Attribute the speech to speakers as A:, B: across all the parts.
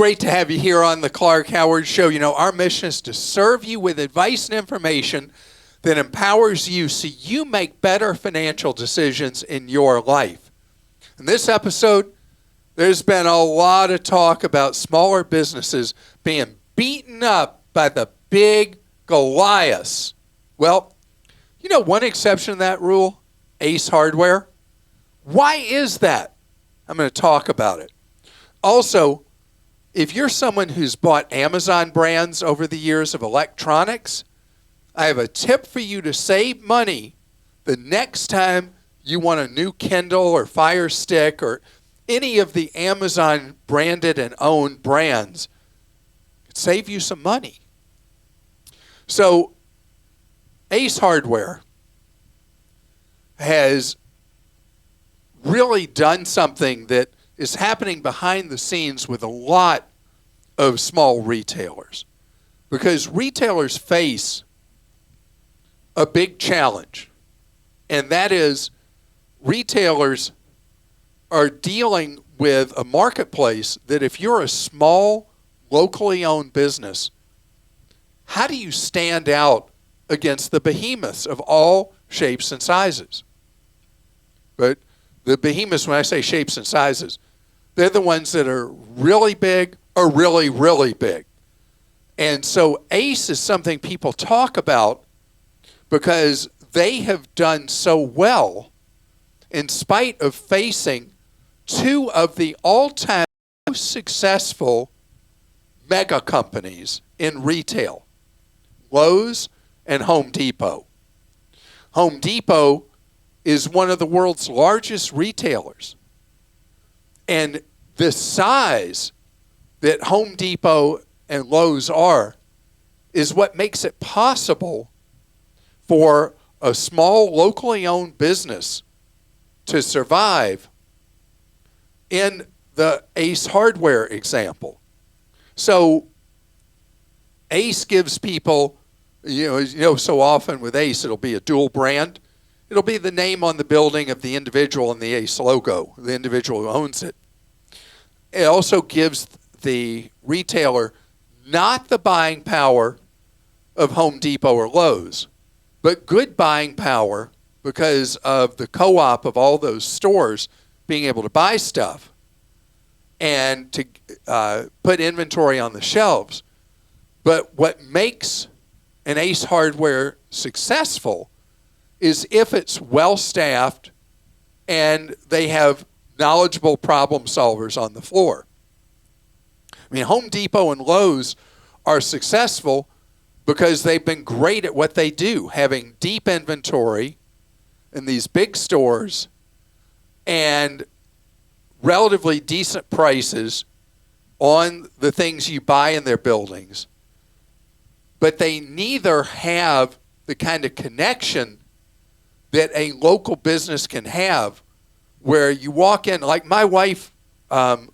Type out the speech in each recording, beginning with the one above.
A: great to have you here on the Clark Howard Show. You know, our mission is to serve you with advice and information that empowers you so you make better financial decisions in your life. In this episode, there's been a lot of talk about smaller businesses being beaten up by the big Goliaths. Well, you know one exception to that rule? Ace Hardware. Why is that? I'm going to talk about it. Also, if you're someone who's bought Amazon brands over the years of electronics, I have a tip for you to save money the next time you want a new Kindle or Fire Stick or any of the Amazon branded and owned brands. It save you some money. So Ace Hardware has really done something that is happening behind the scenes with a lot of small retailers, because retailers face a big challenge, and that is retailers are dealing with a marketplace that if you're a small, locally owned business, how do you stand out against the behemoths of all shapes and sizes? But the behemoths, when I say shapes and sizes, they're the ones that are really big or really, really big. And so Ace is something people talk about because they have done so well in spite of facing two of the all-time most successful mega companies in retail, Lowe's and Home Depot. Home Depot is one of the world's largest retailers. And the size that Home Depot and Lowe's are is what makes it possible for a small, locally owned business to survive in the Ace Hardware example. So Ace gives people, so often with Ace, it'll be a dual brand. It'll be the name on the building of the individual and the Ace logo, the individual who owns it. It also gives the retailer not the buying power of Home Depot or Lowe's, but good buying power because of the co-op of all those stores being able to buy stuff and to put inventory on the shelves. But what makes an Ace Hardware successful is if it's well-staffed and they have knowledgeable problem solvers on the floor. I mean, Home Depot and Lowe's are successful because they've been great at what they do, having deep inventory in these big stores and relatively decent prices on the things you buy in their buildings. But they neither have the kind of connection that a local business can have, where you walk in, like my wife, gosh,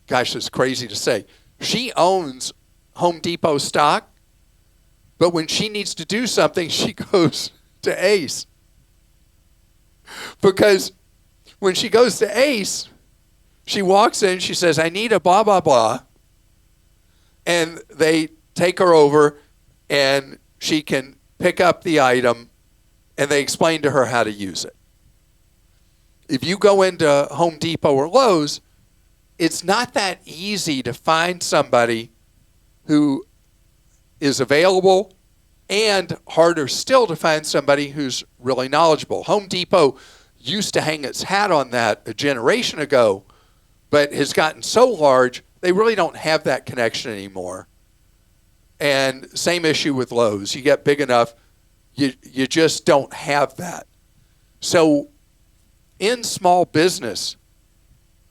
A: it's crazy to say, she owns Home Depot stock, but when she needs to do something, she goes to Ace. Because when she goes to Ace, she walks in, she says, I need a blah, blah, blah, and they take her over, and she can pick up the item, and they explain to her how to use it. If you go into Home Depot or Lowe's, it's not that easy to find somebody who is available, and harder still to find somebody who's really knowledgeable. Home Depot used to hang its hat on that a generation ago, but has gotten so large, they really don't have that connection anymore. And same issue with Lowe's. You get big enough, you just don't have that. So in small business,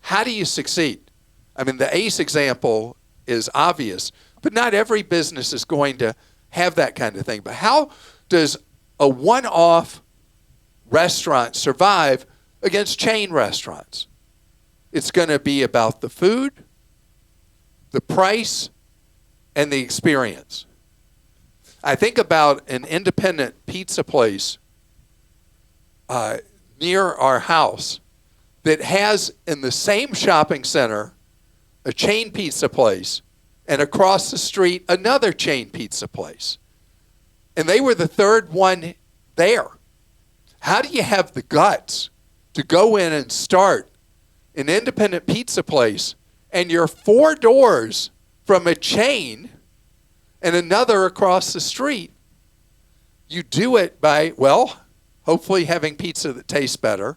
A: how do you succeed? I mean, the Ace example is obvious, but not every business is going to have that kind of thing. But how does a one-off restaurant survive against chain restaurants? It's going to be about the food, the price, and the experience. I think about an independent pizza place near our house that has in the same shopping center a chain pizza place, and across the street, another chain pizza place. And they were the third one there. How do you have the guts to go in and start an independent pizza place, and you're 4 doors from a chain and another across the street? You do it by, well, hopefully having pizza that tastes better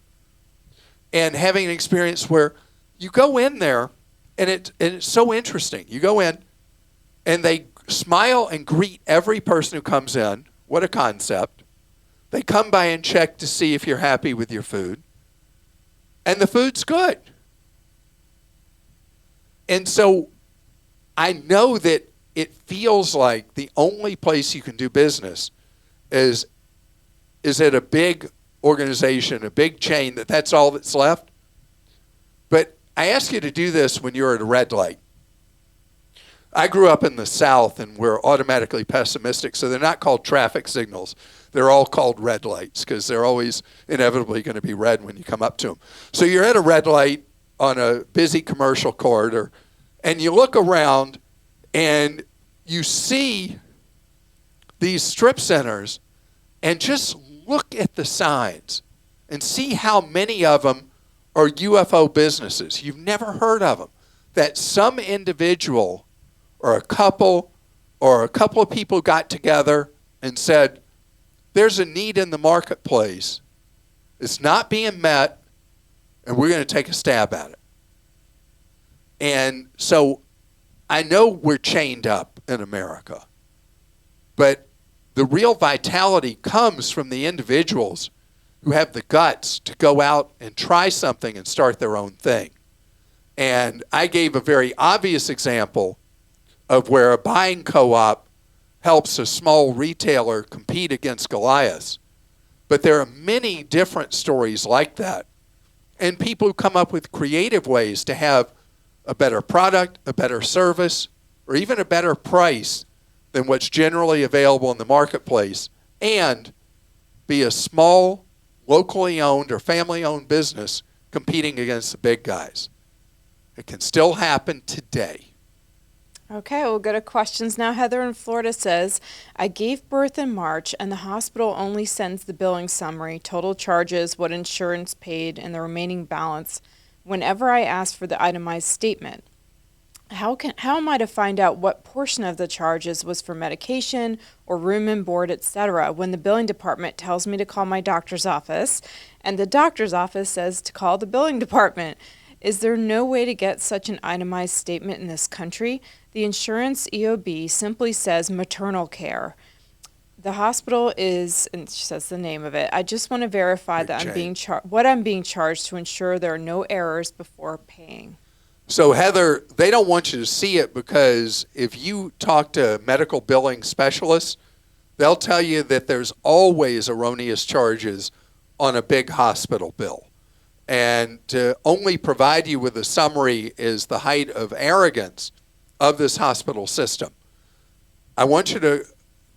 A: and having an experience where you go in there, and it's so interesting. You go in, and they smile and greet every person who comes in. What a concept. They come by and check to see if you're happy with your food. And the food's good. And so I know that it feels like the only place you can do business is at a big organization, a big chain, that's all that's left. But I ask you to do this when you're at a red light. I grew up in the South, and we're automatically pessimistic, so they're not called traffic signals. They're all called red lights because they're always inevitably going to be red when you come up to them. So you're at a red light on a busy commercial corridor, and you look around, and you see these strip centers, and just look at the signs and see how many of them are UFO businesses. You've never heard of them. That some individual or a couple of people got together and said, there's a need in the marketplace. It's not being met, and we're going to take a stab at it. And so I know we're chained up in America, but the real vitality comes from the individuals who have the guts to go out and try something and start their own thing. And I gave a very obvious example of where a buying co-op helps a small retailer compete against Goliath. But there are many different stories like that. And people who come up with creative ways to have a better product, a better service, or even a better price than what's generally available in the marketplace, and be a small, locally owned or family-owned business competing against the big guys. It can still happen today.
B: Okay, we'll go to questions now. Heather in Florida says, I gave birth in March, and the hospital only sends the billing summary, total charges, what insurance paid, and the remaining balance whenever I ask for the itemized statement. How am I to find out what portion of the charges was for medication or room and board, etc., when the billing department tells me to call my doctor's office, and the doctor's office says to call the billing department? Is there no way to get such an itemized statement in this country? The insurance EOB simply says maternal care. The hospital is, and she says the name of it. I just want to verify that I'm being charged to ensure there are no errors before paying.
A: So Heather, they don't want you to see it because if you talk to medical billing specialists, they'll tell you that there's always erroneous charges on a big hospital bill. And to only provide you with a summary is the height of arrogance of this hospital system. I want you to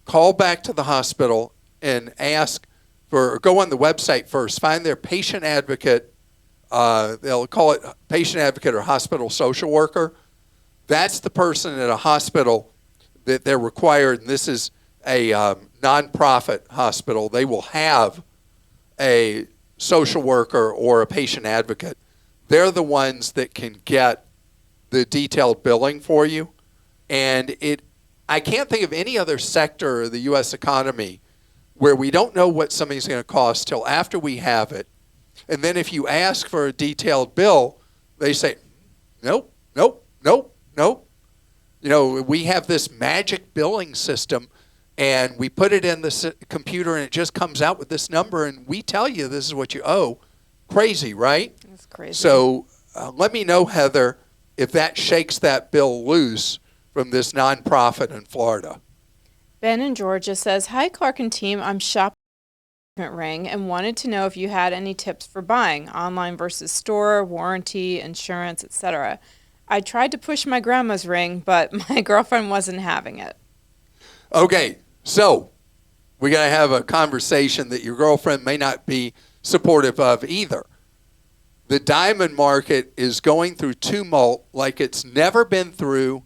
A: call back to the hospital and ask for, or go on the website first, find their patient advocate. They'll call it patient advocate or hospital social worker. That's the person at a hospital that they're required, and this is a nonprofit hospital. They will have a social worker or a patient advocate. They're the ones that can get the detailed billing for you. And I can't think of any other sector of the U.S. economy where we don't know what something's going to cost till after we have it. And then if you ask for a detailed bill, they say, nope, nope, nope, nope. You know, we have this magic billing system, and we put it in the computer, and it just comes out with this number, and we tell you this is what you owe. Crazy, right?
B: That's crazy.
A: So let me know, Heather, if that shakes that bill loose from this nonprofit in Florida.
B: Ben in Georgia says, hi, Clark and team. I'm shopping ring and wanted to know if you had any tips for buying online versus store, warranty, insurance, etc. I tried to push my grandma's ring, but my girlfriend wasn't having it.
A: Okay, so we're going to have a conversation that your girlfriend may not be supportive of either. the diamond market is going through tumult like it's never been through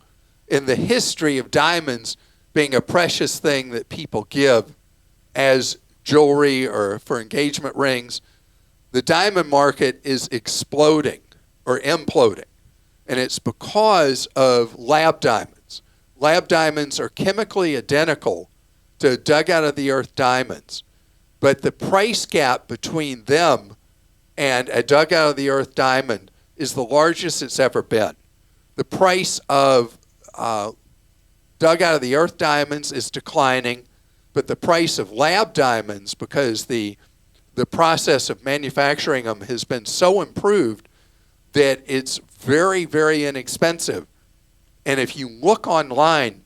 A: in the history of diamonds being a precious thing that people give as jewelry or for engagement rings. The diamond market is exploding or imploding, and it's because of lab diamonds. Lab diamonds are chemically identical to dug out of the earth diamonds, but the price gap between them and a dug out of the earth diamond is the largest it's ever been. The price of dug out of the earth diamonds is declining, but the price of lab diamonds, because the process of manufacturing them has been so improved that it's very, very inexpensive. And if you look online,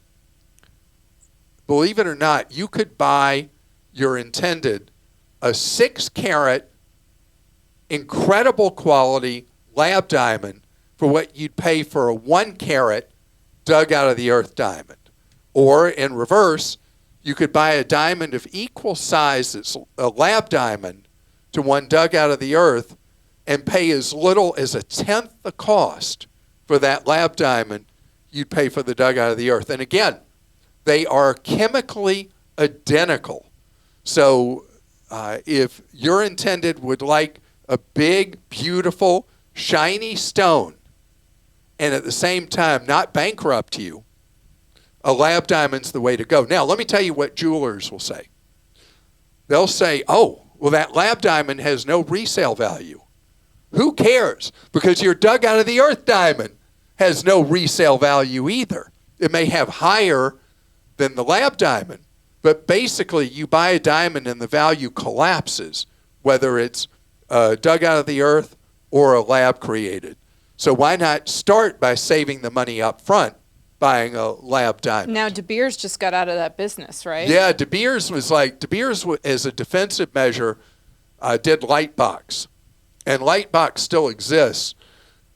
A: believe it or not, you could buy your intended a 6-carat, incredible quality lab diamond for what you'd pay for a 1-carat dug out of the earth diamond. Or in reverse, you could buy a diamond of equal size that's a lab diamond to one dug out of the earth and pay as little as a tenth the cost for that lab diamond you'd pay for the dug out of the earth. And again, they are chemically identical. So if your intended would like a big, beautiful, shiny stone and at the same time not bankrupt you, a lab diamond's the way to go. Now, let me tell you what jewelers will say. They'll say, oh, well, that lab diamond has no resale value. Who cares? Because your dug out of the earth diamond has no resale value either. It may have higher than the lab diamond, but basically you buy a diamond and the value collapses, whether it's dug out of the earth or a lab created. So why not start by saving the money up front, buying a lab diamond?
B: Now, De Beers just got out of that business, right?
A: Yeah, De Beers as a defensive measure did Lightbox. And Lightbox still exists.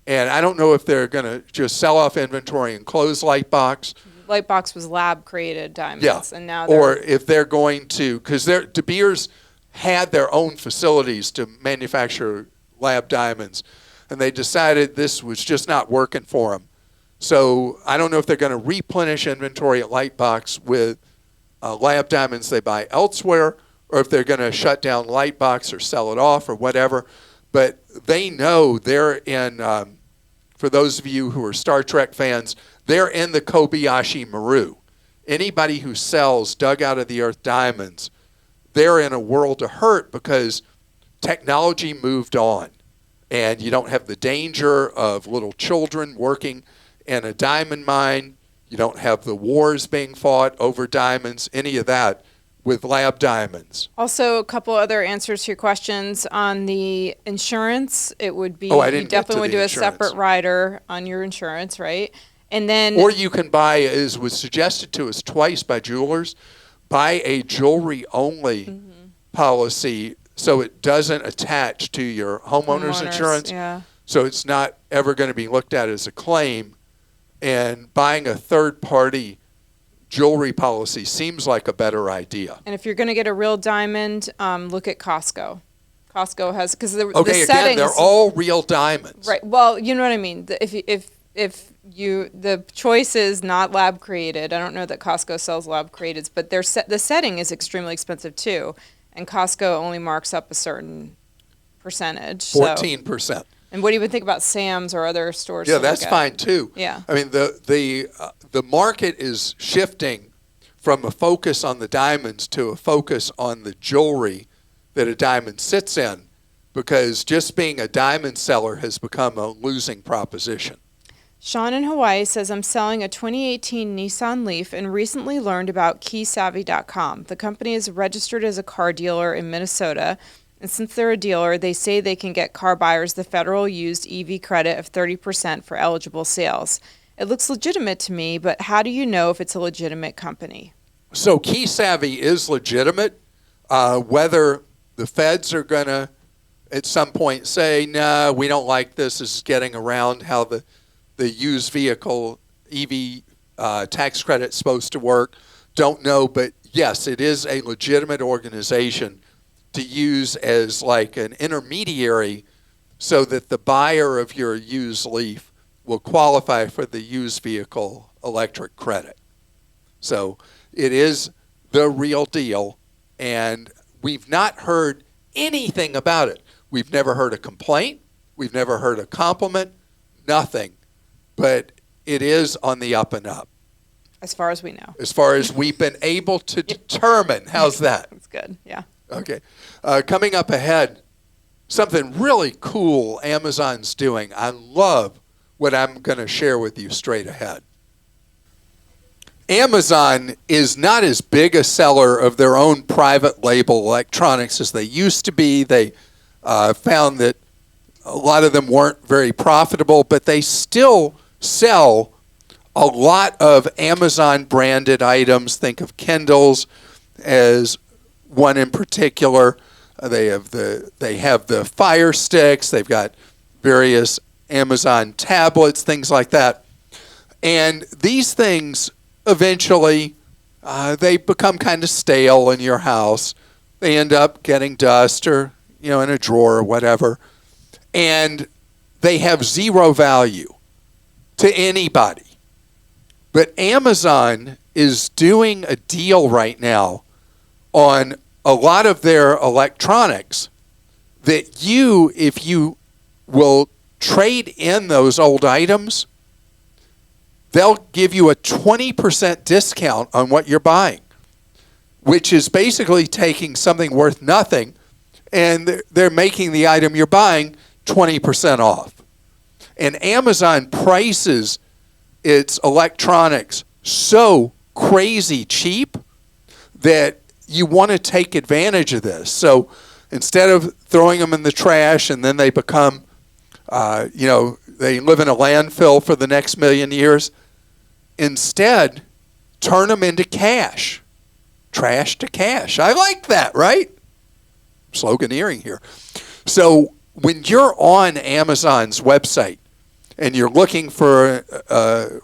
A: And I don't know if they're going to just sell off inventory and close Lightbox.
B: Lightbox was lab-created diamonds.
A: Yeah.
B: And now
A: or if they're going to, because De Beers had their own facilities to manufacture lab diamonds. And they decided this was just not working for them. So I don't know if they're going to replenish inventory at Lightbox with lab diamonds they buy elsewhere, or if they're going to shut down Lightbox or sell it off or whatever. But they know they're in, for those of you who are Star Trek fans, they're in the Kobayashi Maru. Anybody who sells dug out of the earth diamonds, they're in a world of hurt because technology moved on. And you don't have the danger of little children working in a diamond mine. You don't have the wars being fought over diamonds, any of that with lab diamonds.
B: Also, a couple other answers to your questions on the insurance. It would be,
A: you
B: definitely would do
A: insurance.
B: a separate rider on your insurance, right? And then,
A: or you can buy, as was suggested to us twice by jewelers, buy a jewelry-only policy so it doesn't attach to your homeowner's insurance.
B: Yeah.
A: So it's not ever going to be looked at as a claim. And buying a third-party jewelry policy seems like a better idea.
B: And if you're going to get a real diamond, look at Costco. Costco has, because the
A: again,
B: settings,
A: they're all real diamonds.
B: right? Well, you know what I mean. If the choice is not lab created, I don't know that Costco sells lab created, but the setting is extremely expensive too, and Costco only marks up a certain percentage.
A: 14%.
B: And what do you even think about Sam's or other stores?
A: Yeah, that's fine too.
B: Yeah.
A: I mean, the market is shifting from a focus on the diamonds to a focus on the jewelry that a diamond sits in, because just being a diamond seller has become a losing proposition.
B: Sean in Hawaii says, I'm selling a 2018 Nissan Leaf and recently learned about keysavvy.com. The company is registered as a car dealer in Minnesota, and since they're a dealer, they say they can get car buyers the federal used EV credit of 30% for eligible sales. It looks legitimate to me, but how do you know if it's a legitimate company?
A: So KeySavvy is legitimate. Whether the feds are going to at some point say, no, we don't like this. This is getting around how the used vehicle EV tax credit is supposed to work. Don't know, but yes, it is a legitimate organization to use as like an intermediary so that the buyer of your used Leaf will qualify for the used vehicle electric credit. So it is the real deal, and we've not heard anything about it. We've never heard a complaint. We've never heard a compliment, nothing. But it is on the up and up.
B: As far as we know.
A: As far as we've been able to determine. How's that?
B: That's good, yeah.
A: Okay. Coming up ahead, something really cool Amazon's doing. I love what I'm going to share with you straight ahead. Amazon is not as big a seller of their own private label electronics as they used to be. They found that a lot of them weren't very profitable, but they still sell a lot of Amazon branded items. Think of Kindles as one in particular. They have the Fire Sticks. They've got various Amazon tablets, things like that. And these things eventually they become kind of stale in your house. They end up getting dust or in a drawer or whatever. And they have zero value to anybody. But Amazon is doing a deal right now on a lot of their electronics that if you will trade in those old items, they'll give you a 20% discount on what you're buying, which is basically taking something worth nothing, and they're making the item you're buying 20% off. And Amazon prices its electronics so crazy cheap that you want to take advantage of this. So instead of throwing them in the trash and then they become, they live in a landfill for the next million years, instead, turn them into cash. Trash to cash. I like that, right? Sloganeering here. So when you're on Amazon's website and you're looking for a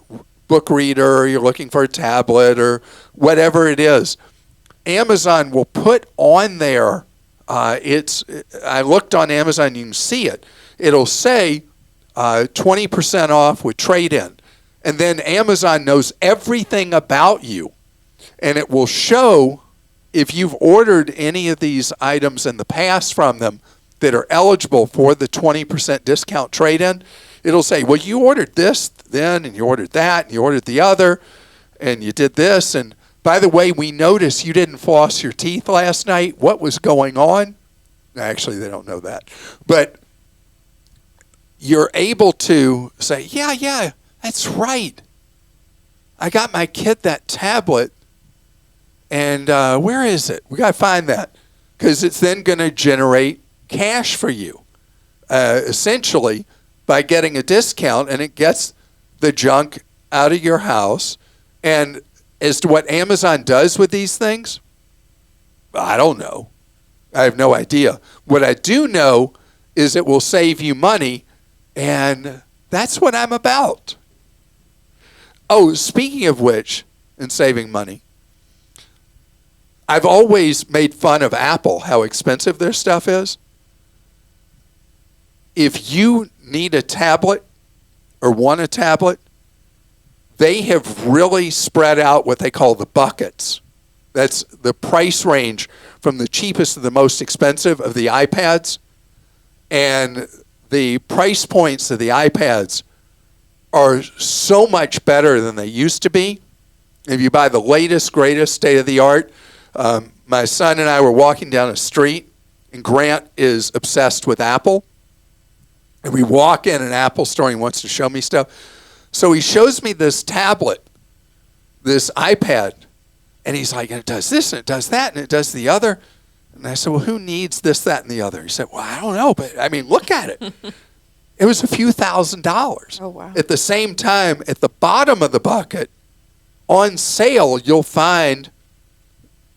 A: book reader, or you're looking for a tablet or whatever it is, Amazon will put on there, I looked on Amazon, you can see it. It'll say 20% off with trade-in. And then Amazon knows everything about you. And it will show if you've ordered any of these items in the past from them that are eligible for the 20% discount trade-in. It'll say, well, you ordered this then, and you ordered that, and you ordered the other, and you did this. And by the way, we noticed you didn't floss your teeth last night. What was going on? Actually, they don't know that. But you're able to say, yeah, that's right. I got my kid that tablet, and where is it? We got to find that, because it's then going to generate cash for you, essentially, by getting a discount, and it gets the junk out of your house. And as to what Amazon does with these things, I don't know. I have no idea. What I do know is it will save you money, and that's what I'm about. Oh, speaking of which, and saving money, I've always made fun of Apple, how expensive their stuff is. If you need a tablet or want a tablet, they have really spread out what they call the buckets. That's the price range from the cheapest to the most expensive of the iPads. And the price points of the iPads are so much better than they used to be. If you buy the latest, greatest, state-of-the-art, my son and I were walking down a street, and Grant is obsessed with Apple. And we walk in an Apple store, and he wants to show me stuff. So he shows me this tablet, this iPad, and he's like, and it does this, and it does that, and it does the other. And I said, well, who needs this, that, and the other? He said, well, I don't know, but, I mean, look at it. It was a few $1,000s.
B: Oh, wow.
A: At the same time, at the bottom of the bucket, on sale, you'll find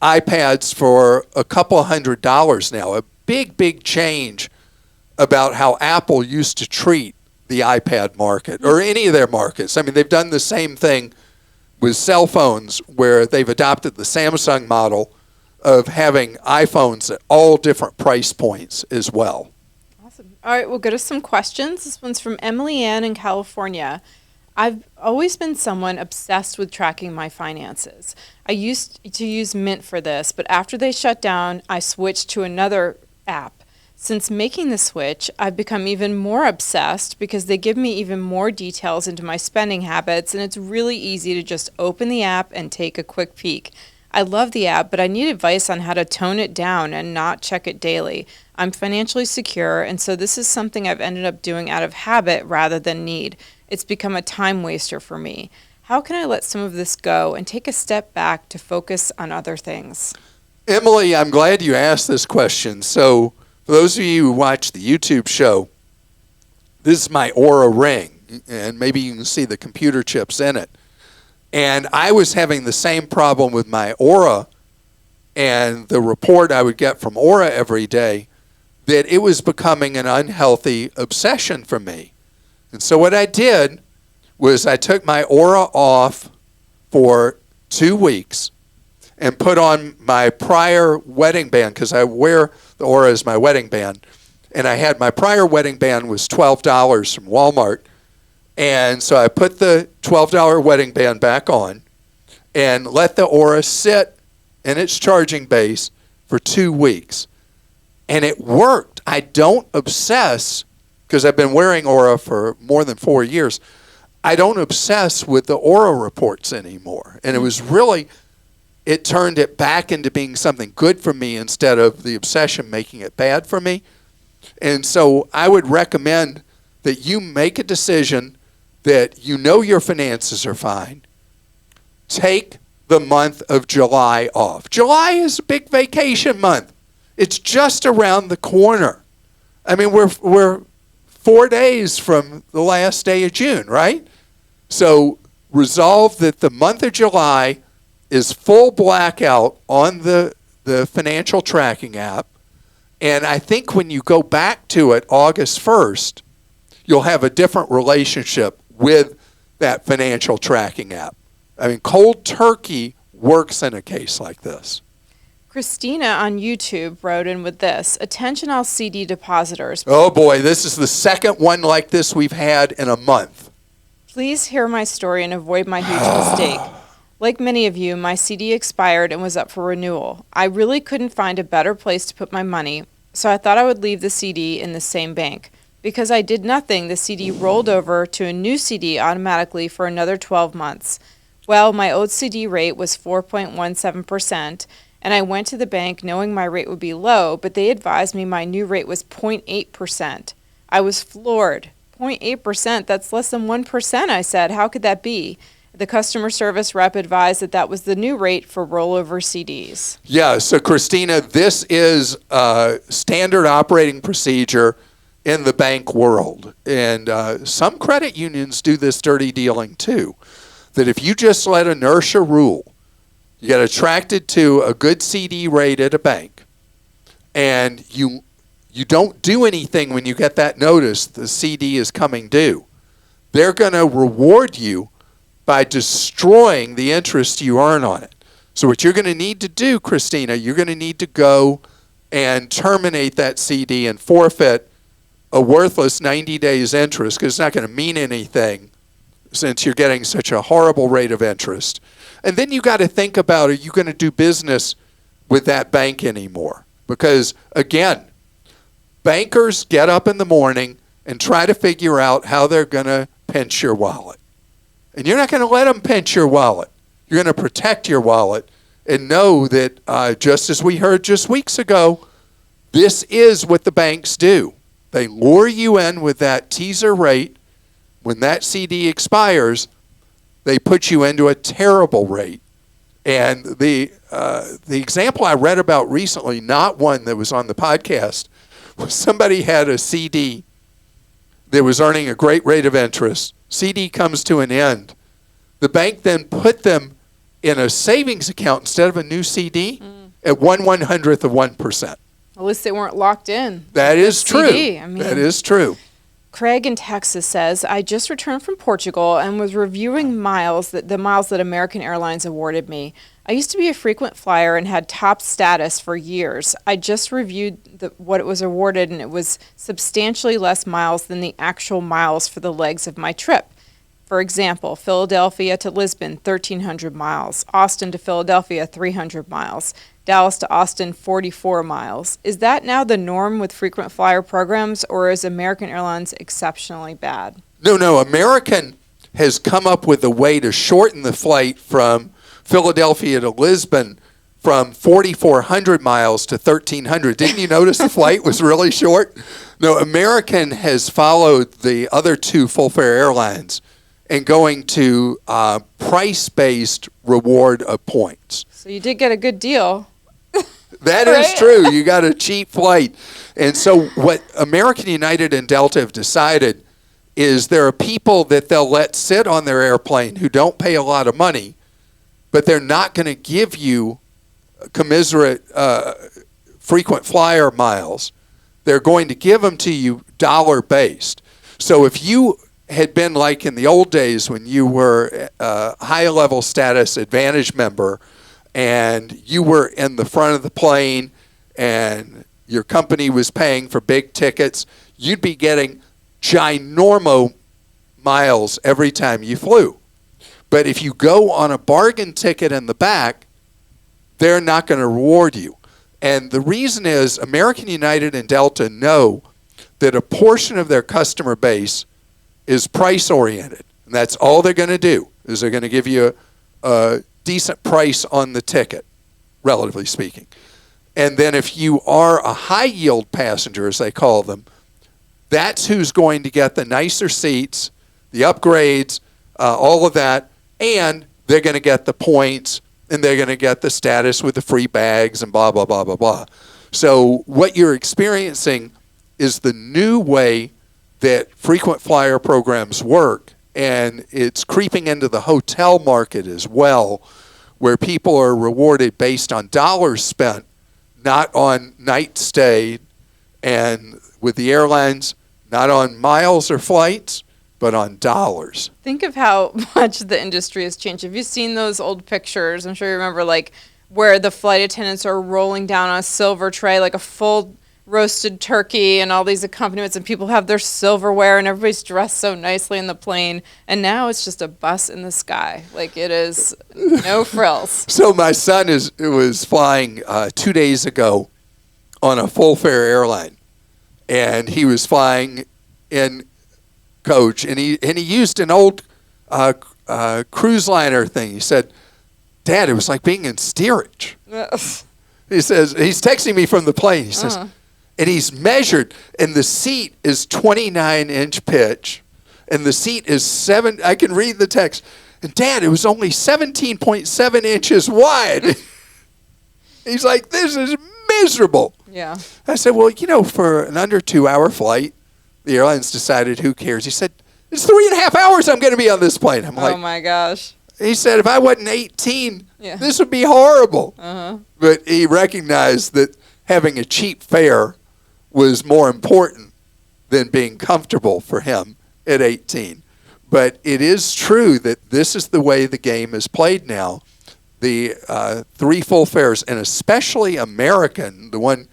A: iPads for a couple $100s now. A big, big change about how Apple used to treat the iPad market, or any of their markets. I mean, they've done the same thing with cell phones, where they've adopted the Samsung model of having iPhones at all different price points as well.
B: Awesome. All right, we'll go to some questions. This one's from Emily Ann in California. I've always been someone obsessed with tracking my finances. I used to use Mint for this, but after they shut down, I switched to another app. Since making the switch, I've become even more obsessed because they give me even more details into my spending habits, and it's really easy to just open the app and take a quick peek. I love the app, but I need advice on how to tone it down and not check it daily. I'm financially secure, and so this is something I've ended up doing out of habit rather than need. It's become a time waster for me. How can I let some of this go and take a step back to focus on other things?
A: Emily, I'm glad you asked this question. So, for those of you who watch the YouTube show, this is my Aura ring, and maybe you can see the computer chips in it. And I was having the same problem with my Aura and the report I would get from Aura every day, that it was becoming an unhealthy obsession for me. And so what I did was I took my Aura off for 2 weeks and put on my prior wedding band, because I wear the Aura as my wedding band. And I had my prior wedding band was $12 from Walmart. And so I put the $12 wedding band back on and let the Aura sit in its charging base for 2 weeks. And it worked. I don't obsess, because I've been wearing Aura for more than 4 years. I don't obsess with the Aura reports anymore. And it was really, it turned it back into being something good for me instead of the obsession making it bad for me. And so I would recommend that you make a decision that you know your finances are fine. Take the month of July off. July is a big vacation month. It's just around the corner. I mean, we're 4 days from the last day of June, right? So resolve that the month of July is full blackout on the financial tracking app. And I think when you go back to it August 1st, you'll have a different relationship with that financial tracking app. I mean, cold turkey works in a case like this.
B: Christina on YouTube wrote in with this: attention all CD depositors.
A: Oh boy, this is the second one like this we've had in a month.
B: Please hear my story and avoid my huge mistake. Like many of you, my CD expired and was up for renewal. I really couldn't find a better place to put my money, so I thought I would leave the CD in the same bank. Because I did nothing, the CD rolled over to a new CD automatically for another 12 months. Well, my old CD rate was 4.17%, and I went to the bank knowing my rate would be low, but they advised me my new rate was 0.8%. I was floored. 0.8%? That's less than 1%, I said. How could that be? The customer service rep advised that that was the new rate for rollover CDs.
A: Yeah, so Christina, this is a standard operating procedure in the bank world. And some credit unions do this dirty dealing too. That if you just let inertia rule, you get attracted to a good CD rate at a bank, and you don't do anything when you get that notice the CD is coming due, they're going to reward you by destroying the interest you earn on it. So what you're going to need to do, Christina, you're going to need to go and terminate that CD and forfeit a worthless 90 days interest, because it's not going to mean anything since you're getting such a horrible rate of interest. And then you got to think about, are you going to do business with that bank anymore? Because, again, bankers get up in the morning and try to figure out how they're going to pinch your wallet. And you're not going to let them pinch your wallet. You're going to protect your wallet and know that, just as we heard just weeks ago, this is what the banks do. They lure you in with that teaser rate. When that CD expires, they put you into a terrible rate. And the example I read about recently, not one that was on the podcast, was somebody had a CD that was earning a great rate of interest. CD comes to an end. The bank then put them in a savings account instead of a new CD at 1/100th of 1%.
B: At least they weren't locked in.
A: That is true.
B: CD, I mean.
A: That is true.
B: Craig in Texas says, I just returned from Portugal and was reviewing the miles that American Airlines awarded me. I used to be a frequent flyer and had top status for years. I just reviewed what it was awarded, and it was substantially less miles than the actual miles for the legs of my trip. For example, Philadelphia to Lisbon, 1,300 miles. Austin to Philadelphia, 300 miles. Dallas to Austin, 44 miles. Is that now the norm with frequent flyer programs, or is American Airlines exceptionally bad?
A: No. American has come up with a way to shorten the flight from Philadelphia to Lisbon from 4,400 miles to 1,300. Didn't you notice the flight was really short? No, American has followed the other two full-fare airlines and going to price-based reward of points.
B: So you did get a good deal.
A: That
B: Right?
A: is true. You got a cheap flight. And so what American, United, and Delta have decided is there are people that they'll let sit on their airplane who don't pay a lot of money, but they're not going to give you commiserate frequent flyer miles. They're going to give them to you dollar-based. So if you had been like in the old days when you were a high-level status advantage member and you were in the front of the plane and your company was paying for big tickets, you'd be getting ginormo miles every time you flew. But if you go on a bargain ticket in the back, they're not going to reward you. And the reason is American, United, and Delta know that a portion of their customer base is price-oriented. And that's all they're going to do, is they're going to give you a decent price on the ticket, relatively speaking. And then if you are a high-yield passenger, as they call them, that's who's going to get the nicer seats, the upgrades, all of that, and they're going to get the points, and they're going to get the status with the free bags and blah, blah, blah, blah, blah. So what you're experiencing is the new way that frequent flyer programs work, and it's creeping into the hotel market as well, where people are rewarded based on dollars spent, not on night stay, and with the airlines, not on miles or flights, but on dollars.
B: Think of how much the industry has changed. Have you seen those old pictures? I'm sure you remember, like, where the flight attendants are rolling down on a silver tray, like a full roasted turkey and all these accompaniments, and people have their silverware, and everybody's dressed so nicely in the plane. And now it's just a bus in the sky. Like, it is no frills.
A: So my son was flying 2 days ago on a full-fare airline, and he was flying in coach, and he used an old cruise liner thing. He said, "Dad, it was like being in steerage." He says, he's texting me from the plane. He says, and he's measured, and the seat is 29-inch pitch, and the seat is I can read the text. And Dad, it was only 17.7 inches wide. He's like, this is miserable.
B: Yeah.
A: I said, well, for an under 2-hour flight, the airlines decided, who cares? He said, it's 3.5 hours I'm going to be on this plane. I'm like,
B: oh my gosh.
A: He said, if I wasn't 18,
B: Yeah.
A: this would be horrible. But he recognized that having a cheap fare was more important than being comfortable for him at 18. But it is true that this is the way the game is played now. The 3 full fares, and especially American, the one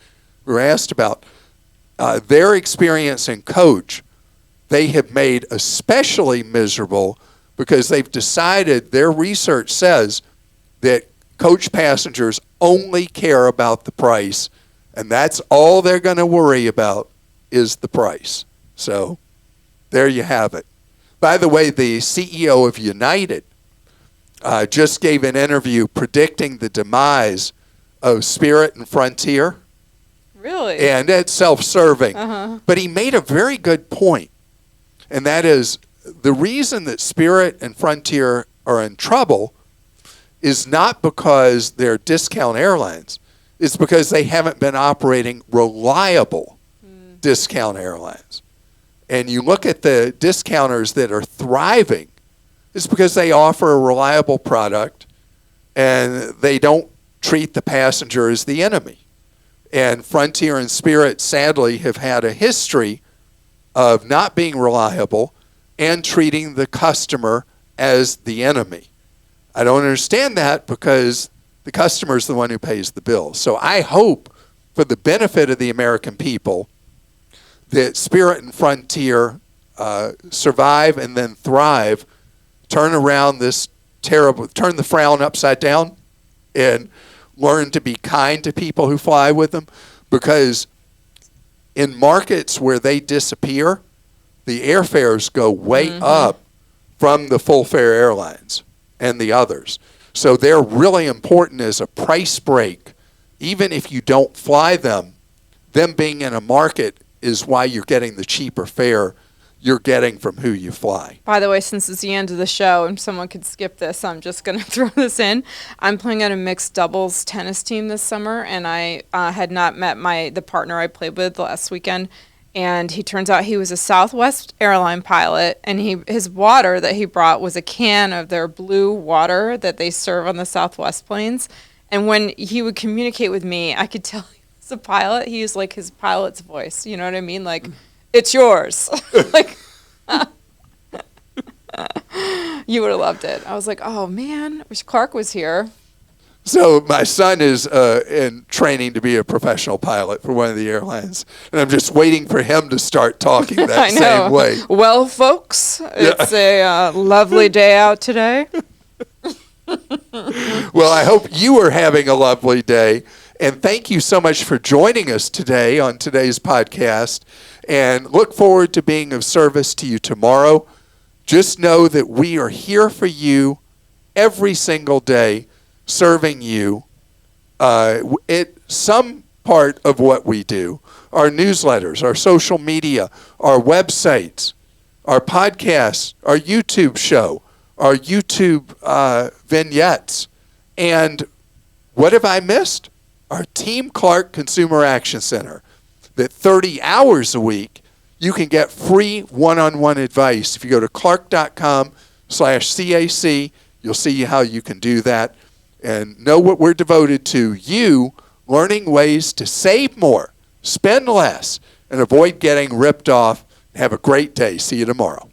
A: we were asked about, their experience in coach, they have made especially miserable because they've decided, their research says that coach passengers only care about the price, and that's all they're going to worry about is the price. So there you have it. By the way, the CEO of United just gave an interview predicting the demise of Spirit and Frontier.
B: Really?
A: And it's self-serving. But he made a very good point, and that is the reason that Spirit and Frontier are in trouble is not because they're discount airlines. It's because they haven't been operating reliable discount airlines. And you look at the discounters that are thriving, it's because they offer a reliable product and they don't treat the passenger as the enemy. And Frontier and Spirit, sadly, have had a history of not being reliable and treating the customer as the enemy. I don't understand that because The customer is the one who pays the bill. So I hope, for the benefit of the American people, that Spirit and Frontier survive and then thrive, turn the frown upside down, and learn to be kind to people who fly with them. Because in markets where they disappear, the airfares go way up from the full fare airlines and the others. So they're really important as a price break. Even if you don't fly them being in a market is why you're getting the cheaper fare you're getting from who you fly.
B: By the way, since it's the end of the show and someone could skip this, I'm just going to throw this in. I'm playing on a mixed doubles tennis team this summer, and I had not met the partner I played with last weekend. And he turns out he was a Southwest airline pilot, and his water that he brought was a can of their blue water that they serve on the Southwest planes. And when he would communicate with me, I could tell he was a pilot. He used like his pilot's voice. You know what I mean? Like, it's yours. Like, you would have loved it. I was like, oh man, wish Clark was here.
A: So my son is in training to be a professional pilot for one of the airlines, and I'm just waiting for him to start talking that same way.
B: Well, folks, it's a lovely day out today.
A: Well, I hope you are having a lovely day, and thank you so much for joining us today on today's podcast, and look forward to being of service to you tomorrow. Just know that we are here for you every single day, serving you at some part of what we do. Our newsletters, our social media, our websites, our podcasts, our YouTube show, our YouTube vignettes. And what have I missed? Our Team Clark Consumer Action Center. That 30 hours a week, you can get free one-on-one advice. If you go to clark.com/CAC, you'll see how you can do that. And know what we're devoted to, you learning ways to save more, spend less, and avoid getting ripped off. Have a great day. See you tomorrow.